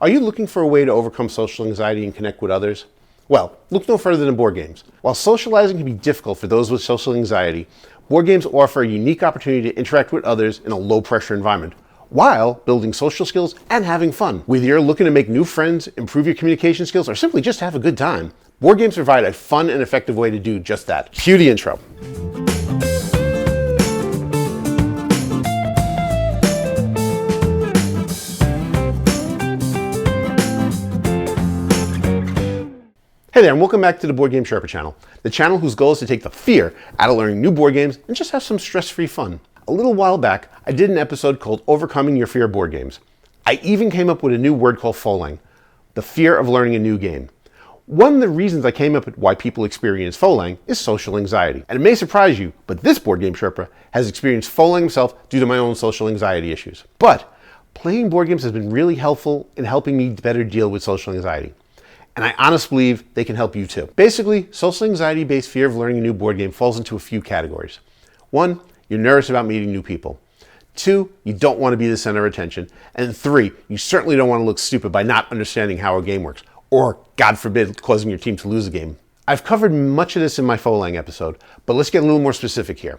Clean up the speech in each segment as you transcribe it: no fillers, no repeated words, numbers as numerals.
Are you looking for a way to overcome social anxiety and connect with others? Well, look no further than board games. While socializing can be difficult for those with social anxiety, board games offer a unique opportunity to interact with others in a low-pressure environment, while building social skills and having fun. Whether you're looking to make new friends, improve your communication skills, or simply just have a good time, board games provide a fun and effective way to do just that. Cue the intro. Hey there, and welcome back to the Boardgame Sherpa channel, the channel whose goal is to take the fear out of learning new board games and just have some stress-free fun. A little while back, I did an episode called Overcoming Your Fear of Board Games. I even came up with a new word called folang, the fear of learning a new game. One of the reasons I came up with why people experience folang is social anxiety. And it may surprise you, but this Boardgame Sherpa has experienced folang himself due to my own social anxiety issues. But playing board games has been really helpful in helping me better deal with social anxiety. And I honestly believe they can help you too. Basically, social anxiety-based fear of learning a new board game falls into a few categories. 1, you're nervous about meeting new people. 2, you don't want to be the center of attention. And 3, you certainly don't want to look stupid by not understanding how a game works, or, God forbid, causing your team to lose a game. I've covered much of this in my folang episode, but let's get a little more specific here.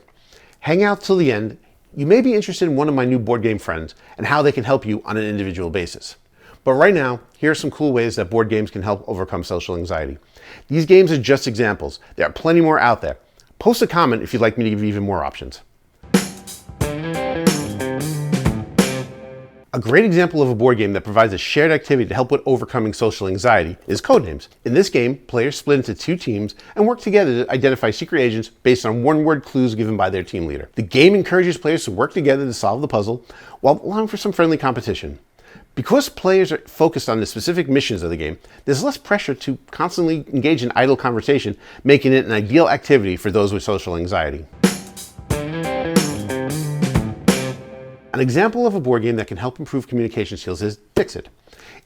Hang out till the end. You may be interested in one of my new board game friends and how they can help you on an individual basis. But right now, here are some cool ways that board games can help overcome social anxiety. These games are just examples. There are plenty more out there. Post a comment if you'd like me to give you even more options. A great example of a board game that provides a shared activity to help with overcoming social anxiety is Codenames. In this game, players split into 2 teams and work together to identify secret agents based on one-word clues given by their team leader. The game encourages players to work together to solve the puzzle while allowing for some friendly competition. Because players are focused on the specific missions of the game, there's less pressure to constantly engage in idle conversation, making it an ideal activity for those with social anxiety. An example of a board game that can help improve communication skills is Dixit.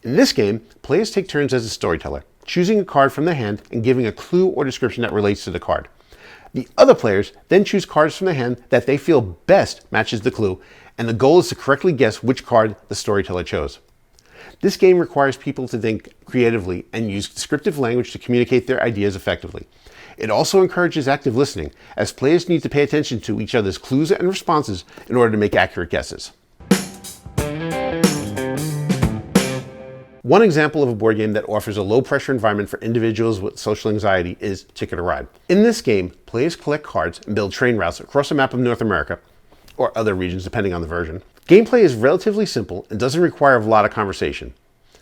In this game, players take turns as a storyteller, choosing a card from the hand and giving a clue or description that relates to the card. The other players then choose cards from the hand that they feel best matches the clue, and the goal is to correctly guess which card the storyteller chose. This game requires people to think creatively and use descriptive language to communicate their ideas effectively. It also encourages active listening, as players need to pay attention to each other's clues and responses in order to make accurate guesses. One example of a board game that offers a low-pressure environment for individuals with social anxiety is Ticket to Ride. In this game, players collect cards and build train routes across a map of North America, or other regions depending on the version. Gameplay is relatively simple and doesn't require a lot of conversation.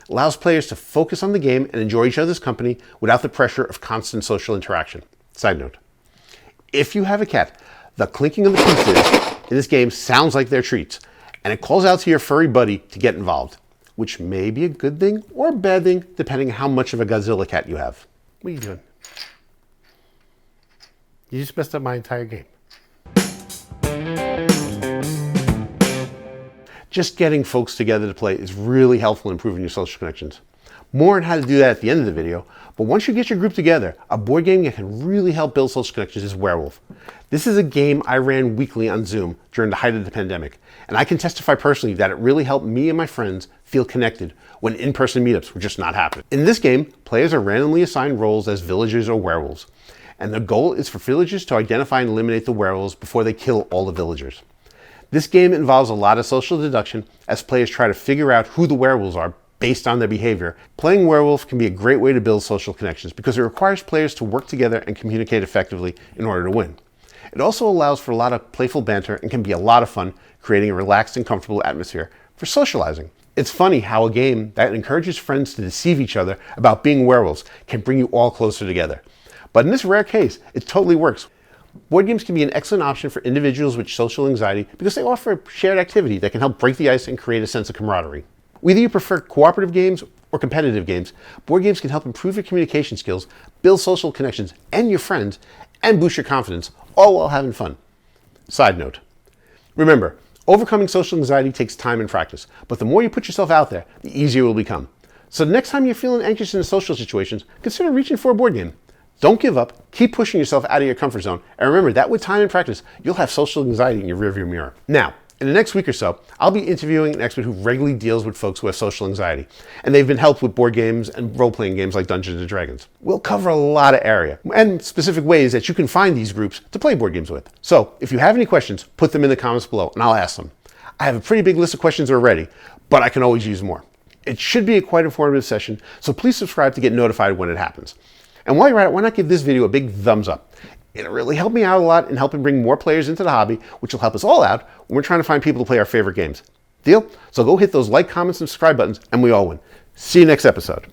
It allows players to focus on the game and enjoy each other's company without the pressure of constant social interaction. Side note, if you have a cat, the clinking of the pieces in this game sounds like their treats, and it calls out to your furry buddy to get involved, which may be a good thing or a bad thing depending on how much of a Godzilla cat you have. What are you doing? You just messed up my entire game. Just getting folks together to play is really helpful in improving your social connections. More on how to do that at the end of the video, but once you get your group together, a board game that can really help build social connections is Werewolf. This is a game I ran weekly on Zoom during the height of the pandemic, and I can testify personally that it really helped me and my friends feel connected when in-person meetups were just not happening. In this game, players are randomly assigned roles as villagers or werewolves, and the goal is for villagers to identify and eliminate the werewolves before they kill all the villagers. This game involves a lot of social deduction as players try to figure out who the werewolves are based on their behavior. Playing werewolf can be a great way to build social connections because it requires players to work together and communicate effectively in order to win. It also allows for a lot of playful banter and can be a lot of fun, creating a relaxed and comfortable atmosphere for socializing. It's funny how a game that encourages friends to deceive each other about being werewolves can bring you all closer together. But in this rare case, it totally works. Board games can be an excellent option for individuals with social anxiety because they offer a shared activity that can help break the ice and create a sense of camaraderie. Whether you prefer cooperative games or competitive games, board games can help improve your communication skills, build social connections and your friends, and boost your confidence, all while having fun. Side note, remember, overcoming social anxiety takes time and practice, but the more you put yourself out there, the easier it will become. So the next time you're feeling anxious in social situations, consider reaching for a board game. Don't give up, keep pushing yourself out of your comfort zone, and remember that with time and practice, you'll have social anxiety in your rearview mirror. Now, In the next week or so, I'll be interviewing an expert who regularly deals with folks who have social anxiety, and they've been helped with board games and role-playing games like Dungeons & Dragons. We'll cover a lot of area, and specific ways that you can find these groups to play board games with. So, if you have any questions, put them in the comments below, and I'll ask them. I have a pretty big list of questions already, but I can always use more. It should be a quite informative session, so please subscribe to get notified when it happens. And while you're at it, why not give this video a big thumbs up? It'll really help me out a lot in helping bring more players into the hobby, which will help us all out when we're trying to find people to play our favorite games. Deal? So go hit those like, comment, and subscribe buttons, and we all win. See you next episode.